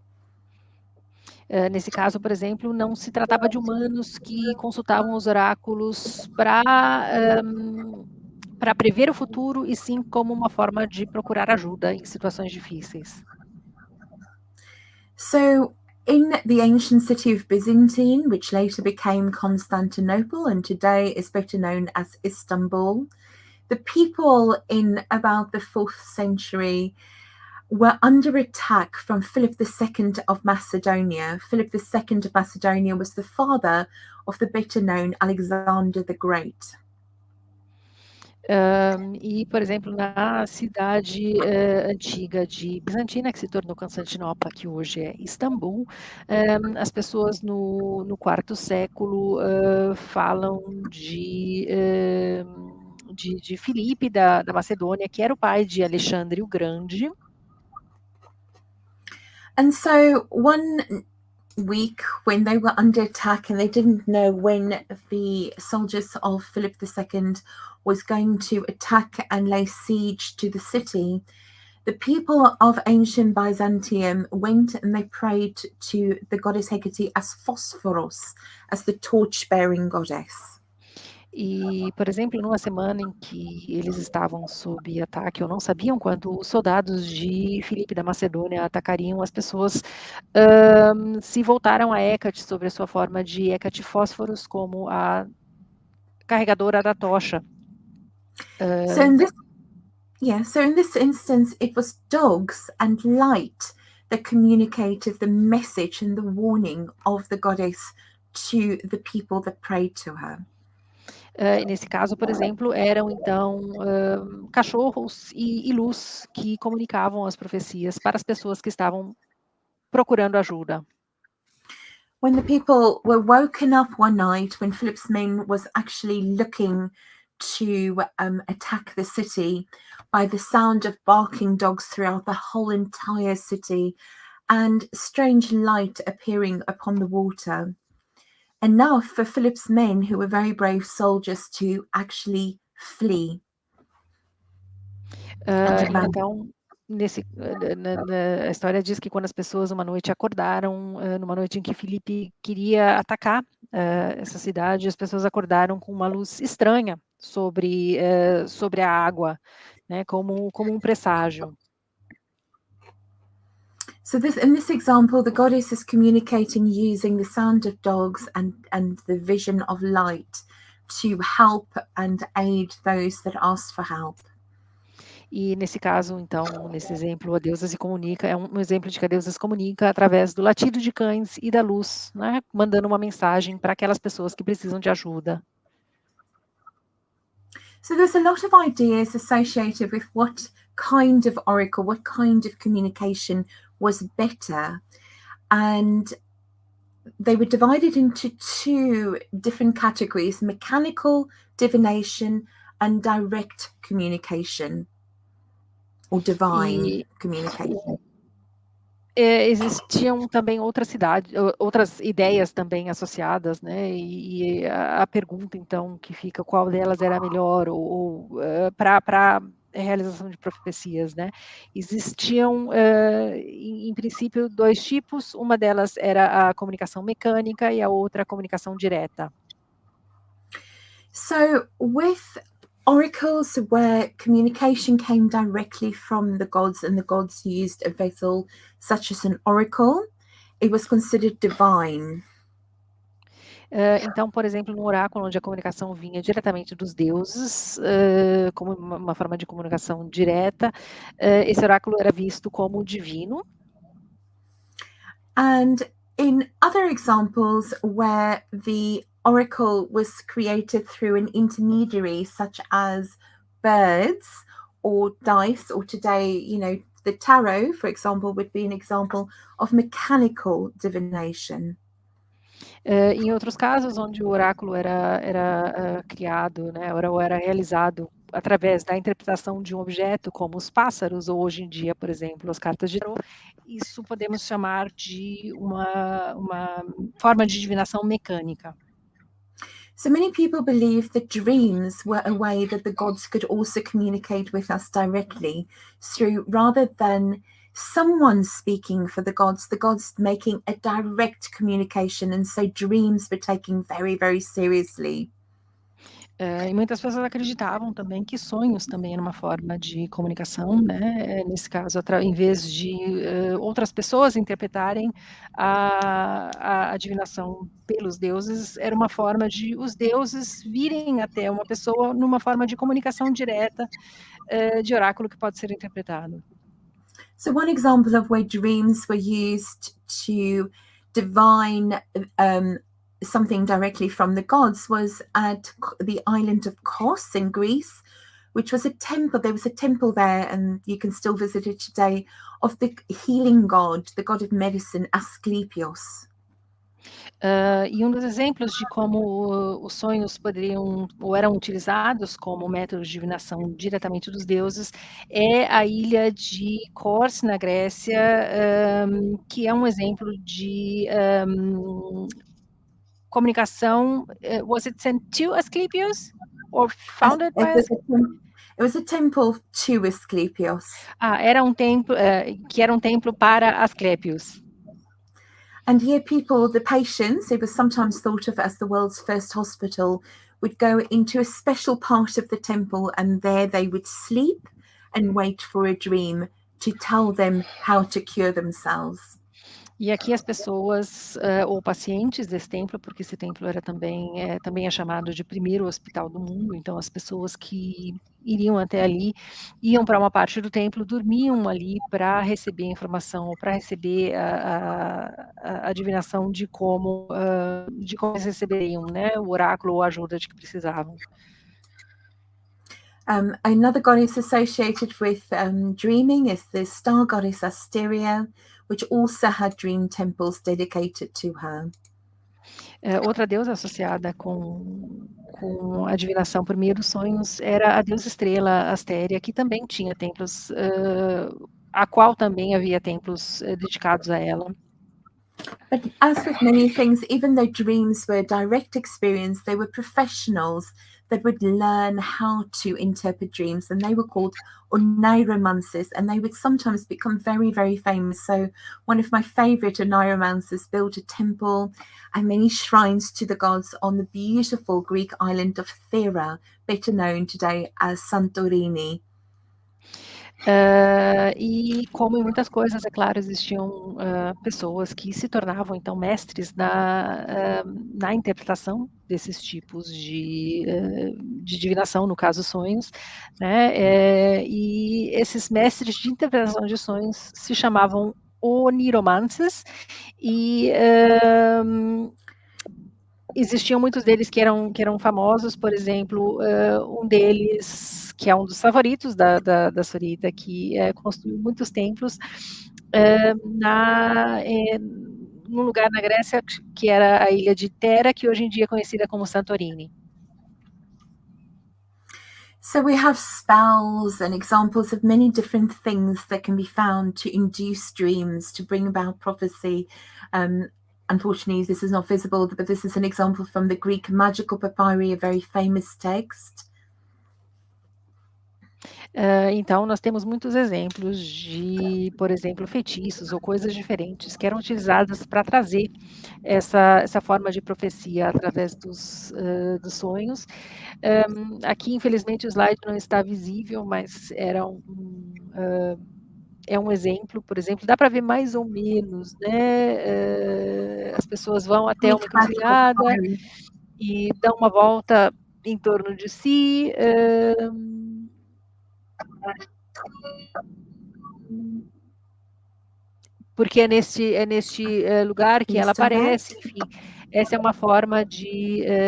Nesse caso, por exemplo, não se tratava de humanos que consultavam os oráculos para prever o futuro, e sim como uma forma de procurar ajuda em situações difíceis. So in the ancient city of Byzantine, which later became Constantinople and today is better known as Istanbul, the people in about the 4th century were under attack from Philip II of Macedonia. Philip II of Macedonia was the father of the better known Alexander the Great. E, por exemplo, na cidade antiga de Bizantina, que se tornou Constantinopla, que hoje é Istambul, as pessoas no 4º século falam de Filipe da Macedônia, que era o pai de Alexandre o Grande. And so one week when they were under attack and they didn't know when the soldiers of Philip II was going to attack and lay siege to the city, the people of ancient Byzantium went and they prayed to the goddess Hekate as Phosphoros, as the torch-bearing goddess. E, por exemplo, numa semana em que eles estavam sob ataque ou não sabiam quando os soldados de Filipe da Macedônia atacariam, as pessoas se voltaram a Hekate sobre a sua forma de Hekate Fósforos como a carregadora da tocha. So in this instance, it was dogs and light that communicated the message and the warning of the goddess to the people that prayed to her. Nesse caso, por exemplo, eram então cachorros e luz que comunicavam as profecias para as pessoas que estavam procurando ajuda. When the people were woken up one night, when Philip's men was actually looking to attack the city by the sound of barking dogs throughout the whole entire city and strange light appearing upon the water. Enough for Philip's men, who were very brave soldiers, to actually flee. Então, a história diz que quando as pessoas uma noite acordaram, numa noite em que Filipe queria atacar essa cidade, as pessoas acordaram com uma luz estranha sobre a água, né, como um presságio. So in this example, the goddess is communicating using the sound of dogs and the vision of light to help and aid those that ask for help. E nesse caso, então, nesse exemplo, a deusa se comunica, é um exemplo de que a deusa se comunica através do latido de cães e da luz, né, mandando uma mensagem para aquelas pessoas que precisam de ajuda. So there's a lot of ideas associated with what kind of oracle, what kind of communication was better. And they were divided into two different categories: mechanical divination and direct communication, or divine communication. Existiam também outras ideias também associadas, né? E a pergunta, então, que fica, qual delas era melhor para a realização de profecias, né? Existiam, em princípio, dois tipos. Uma delas era a comunicação mecânica e a outra a comunicação direta. So with oracles, where communication came directly from the gods and the gods used a vessel such as an oracle, it was considered divine. Então, por exemplo, no oráculo, onde a comunicação vinha diretamente dos deuses, como uma forma de comunicação direta, esse oráculo era visto como divino. And in other examples where the oracle was created through an intermediary, such as birds or dice, or today, the tarot, for example, would be an example of mechanical divination. Em outros casos, onde o oráculo era criado, né, ou era realizado através da interpretação de um objeto, como os pássaros, ou hoje em dia, por exemplo, as cartas de tarô, isso podemos chamar de uma forma de divinação mecânica. So many people believe that dreams were a way that the gods could also communicate with us directly through, rather than someone speaking for the gods making a direct communication, and so dreams were taken very, very seriously. E muitas pessoas acreditavam também que sonhos também era uma forma de comunicação, né? Nesse caso, em vez de outras pessoas interpretarem a divinação pelos deuses, era uma forma de os deuses virem até uma pessoa numa forma de comunicação direta de oráculo que pode ser interpretado. So one example of where dreams were used to divine something directly from the gods was at the island of Kos in Greece, which was a temple. There was a temple there, and you can still visit it today, of the healing god, the god of medicine, Asclepios. E um dos exemplos de como os sonhos poderiam ou eram utilizados como método de divinação diretamente dos deuses é a ilha de Kos, na Grécia, que é um exemplo de comunicação. Was it sent to Asclepios or founded by Asclepios? It was a temple to Asclepios. Era um templo que era um templo para Asclepios. And here the patients, it was sometimes thought of as the world's first hospital, would go into a special part of the temple, and there they would sleep and wait for a dream to tell them how to cure themselves. E aqui as pessoas, ou pacientes desse templo, porque esse templo era também é chamado de primeiro hospital do mundo, então as pessoas que iriam até ali, iam para uma parte do templo, dormiam ali para receber a informação, ou para receber a divinação de como eles receberiam, né, o oráculo ou a ajuda de que precisavam. Another goddess associated with dreaming is the star goddess Asteria, which also had dream temples dedicated to her. Outra deusa associada com a divinação por meio dos sonhos era a deusa estrela Asteria, que também tinha templos, a qual também havia templos dedicados a ela. But as with many things, even though dreams were direct experience, they were professionals that would learn how to interpret dreams, and they were called oneiromancers, and they would sometimes become very, very famous. So one of my favorite oneiromancers built a temple and many shrines to the gods on the beautiful Greek island of Thera, better known today as Santorini. E como em muitas coisas, é claro, existiam pessoas que se tornavam então mestres na interpretação desses tipos de divinação, no caso sonhos, né? E esses mestres de interpretação de sonhos se chamavam oniromances, e existiam muitos deles que eram famosos, por exemplo, um deles, que é um dos favoritos da Sorita, que construiu muitos templos num lugar na Grécia, que era a ilha de Thera, que hoje em dia é conhecida como Santorini. So we have spells and examples of many different things that can be found to induce dreams, to bring about prophecy. Unfortunately, this is not visible, but this is an example from the Greek magical papyri, a very famous text. Então, nós temos muitos exemplos de, por exemplo, feitiços ou coisas diferentes que eram utilizadas para trazer essa forma de profecia através dos sonhos. Aqui, infelizmente, o slide não está visível, mas é um exemplo, por exemplo, dá para ver mais ou menos, né? As pessoas vão até uma encruzilhada e dão uma volta em torno de si. Porque é neste lugar que ela aparece, enfim, essa é uma forma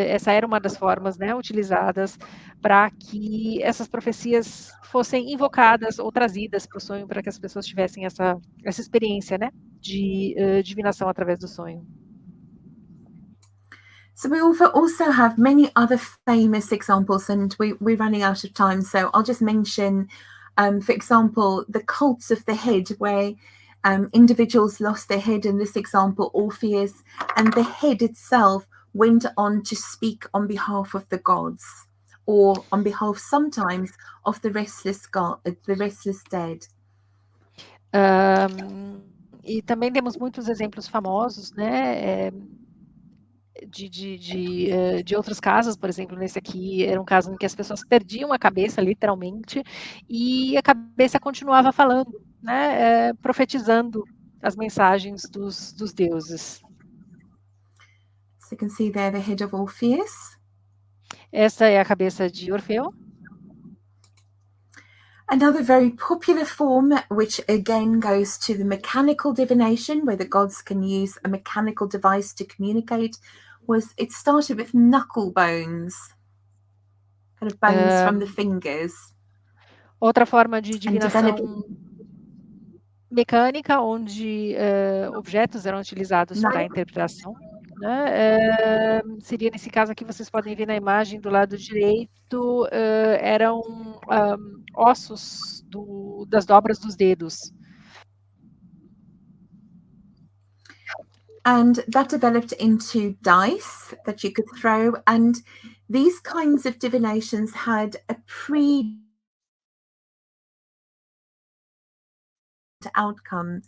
essa era uma das formas, né, utilizadas para que essas profecias fossem invocadas ou trazidas para o sonho, para que as pessoas tivessem essa experiência, né, de divinação através do sonho. So we also have many other famous examples, and we're running out of time, so I'll just mention, for example, the cults of the head, where individuals lost their head, in this example, Orpheus, and the head itself went on to speak on behalf of the gods, or on behalf sometimes of the restless dead. E também temos muitos exemplos famosos, né? De outros casos, por exemplo, nesse aqui era um caso em que as pessoas perdiam a cabeça, literalmente, e a cabeça continuava falando, né, profetizando as mensagens dos deuses. So you can see there the head of Orpheus. Essa é a cabeça de Orfeu. Another very popular form, which again goes to the mechanical divination, where the gods can use a mechanical device to communicate, was it started with knuckle bones, kind of bones from the fingers. Outra forma de divinação mecânica, onde objetos eram utilizados para a interpretação, né? Seria nesse caso aqui, vocês podem ver na imagem do lado direito, eram ossos das dobras dos dedos. And that developed into dice that you could throw, and these kinds of divinations had a outcome.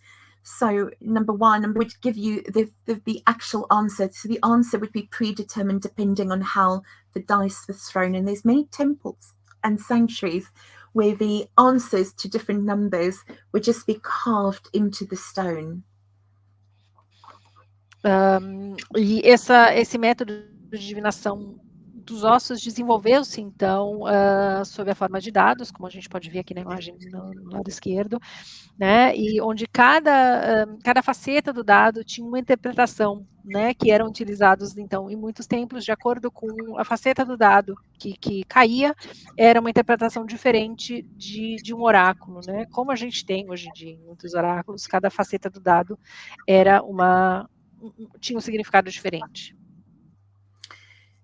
So number one would give you the actual answer. So the answer would be predetermined depending on how the dice was thrown. And there's many temples and sanctuaries where the answers to different numbers would just be carved into the stone. E esse método de divinação dos ossos desenvolveu-se, então, sob a forma de dados, como a gente pode ver aqui na imagem no lado esquerdo, né, e onde cada faceta do dado tinha uma interpretação, né, que eram utilizados, então, em muitos templos, de acordo com a faceta do dado que caía, era uma interpretação diferente de um oráculo, né, como a gente tem hoje em dia em muitos oráculos, cada faceta do dado era tinha um significado diferente.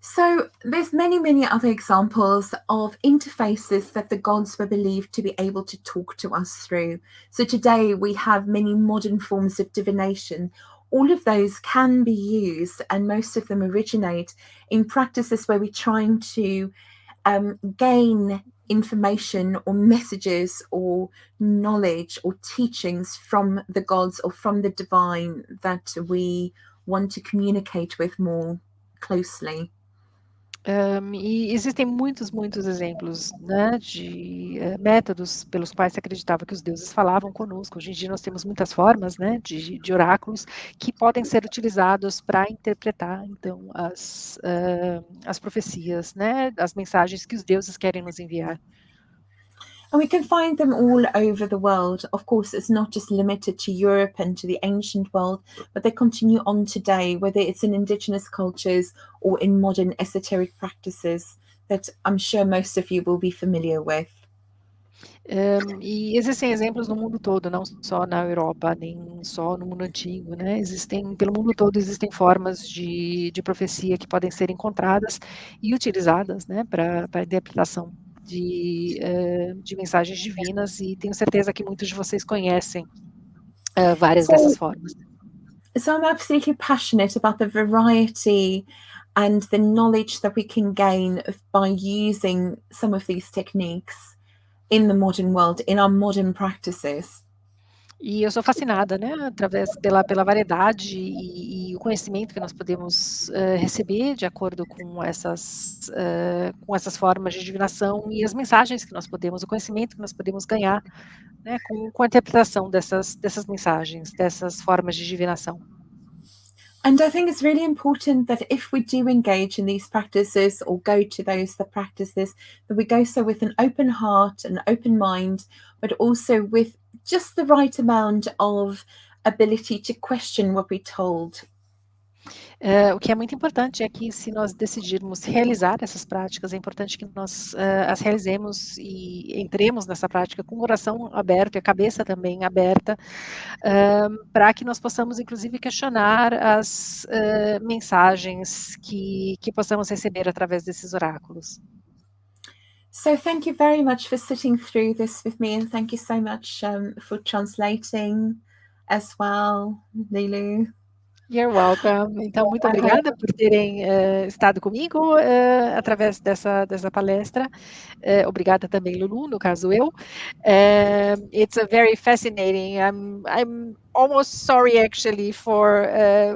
So there's many other examples of interfaces that the gods were believed to be able to talk to us through. So today we have many modern forms of divination. All of those can be used, and most of them originate in practices where we're trying to gain information or messages or knowledge or teachings from the gods or from the divine that we want to communicate with more closely. E existem muitos exemplos, né, de métodos pelos quais se acreditava que os deuses falavam conosco. Hoje em dia nós temos muitas formas, né, de oráculos que podem ser utilizados para interpretar, então, as profecias, né, as mensagens que os deuses querem nos enviar. And we can find them all over the world. Of course, it's not just limited to Europe and to the ancient world, but they continue on today, whether it's in indigenous cultures or in modern esoteric practices that I'm sure most of you will be familiar with. E existem exemplos no mundo todo, não só na Europa, nem só no mundo antigo, né? Pelo mundo todo existem formas de profecia que podem ser encontradas e utilizadas, né, para a interpretação de mensagens divinas, e tenho certeza que muitos de vocês conhecem várias dessas formas. So I'm absolutely passionate about the variety and the knowledge that we can gain by using some of these techniques in the modern world, in our modern practices. E eu sou fascinada, né, pela variedade e o conhecimento que nós podemos receber de acordo com essas formas de divinação e as mensagens que nós podemos, o conhecimento que nós podemos ganhar, né, com a interpretação dessas mensagens, dessas formas de divinação. And I think it's really important that if we do engage in these practices or go to those that practice this, that we go so with an open heart, an open mind, but also with just the right amount of ability to question what we're told. O que é muito importante é que, se nós decidirmos realizar essas práticas, é importante que nós as realizemos e entremos nessa prática com o coração aberto e a cabeça também aberta, para que nós possamos, inclusive, questionar as mensagens que possamos receber através desses oráculos. So thank you very much for sitting through this with me, and thank you so much for translating as well, Lulu. You're welcome. Então, muito obrigada por terem estado comigo através dessa palestra. Obrigada também, Lulu, no caso eu. It's a very fascinating. I'm almost sorry actually for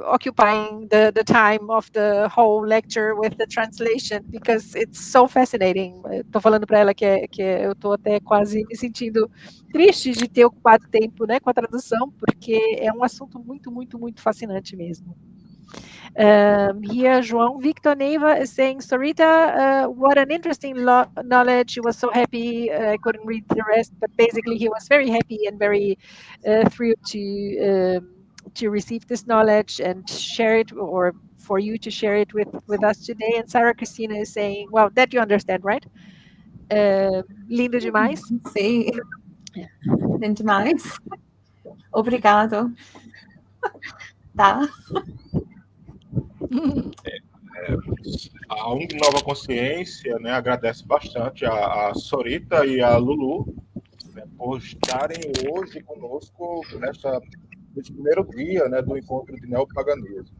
occupying the time of the whole lecture with the translation, because it's so fascinating. Estou falando para ela que eu estou até quase me sentindo triste de ter ocupado tempo, né, com a tradução, porque é um assunto muito fascinante mesmo. Here, João Victor Neiva is saying, Sorita, what an interesting knowledge. He was so happy. I couldn't read the rest, but basically he was very happy and very thrilled to receive this knowledge and share it, or for you to share it with us today. And Sarah Christina is saying, well, that you understand, right? Lindo demais. Sim, lindo demais. Obrigado. Tá. A Nova Consciência, né, agradece bastante a Sorita e a Lulu, né, por estarem hoje conosco nesse primeiro dia, né, do encontro de neopaganismo.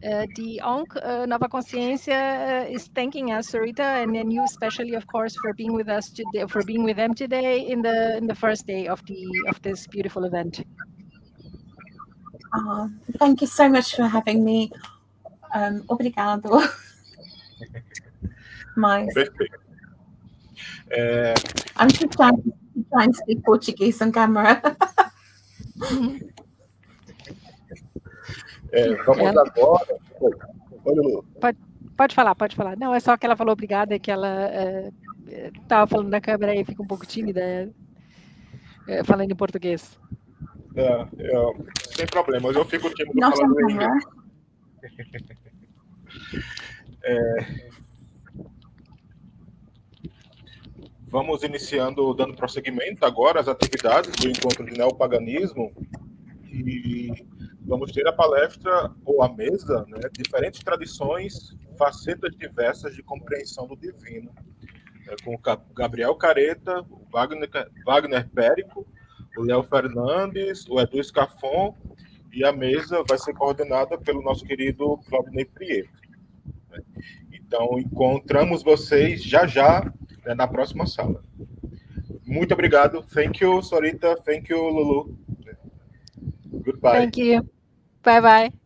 The Nova Consciência is thanking us, Sorita, and you especially, of course, for being with us today, for being with them today in the first day of this beautiful event. Thank you so much for having me. Obrigado. Perfeito. I'm just trying to speak Portuguese on camera. Vamos agora. Oi, Lulu. Pode falar. Não, é só que ela falou obrigada, que ela estava falando na câmera e fica um pouco tímida, falando em português. Sem problemas, eu fico tímido falando em inglês. Vamos iniciando, dando prosseguimento agora às atividades do encontro de neopaganismo. E vamos ter a palestra ou a mesa, né, diferentes tradições, facetas diversas de compreensão do divino, com o Gabriel Careta, o Wagner Périco, o Léo Fernandes, o Edu Scafon, e a mesa vai ser coordenada pelo nosso querido Claudinei Prieto. Então, encontramos vocês já né, na próxima sala. Muito obrigado. Thank you, Sorita. Thank you, Lulu. Goodbye. Thank you. Bye bye.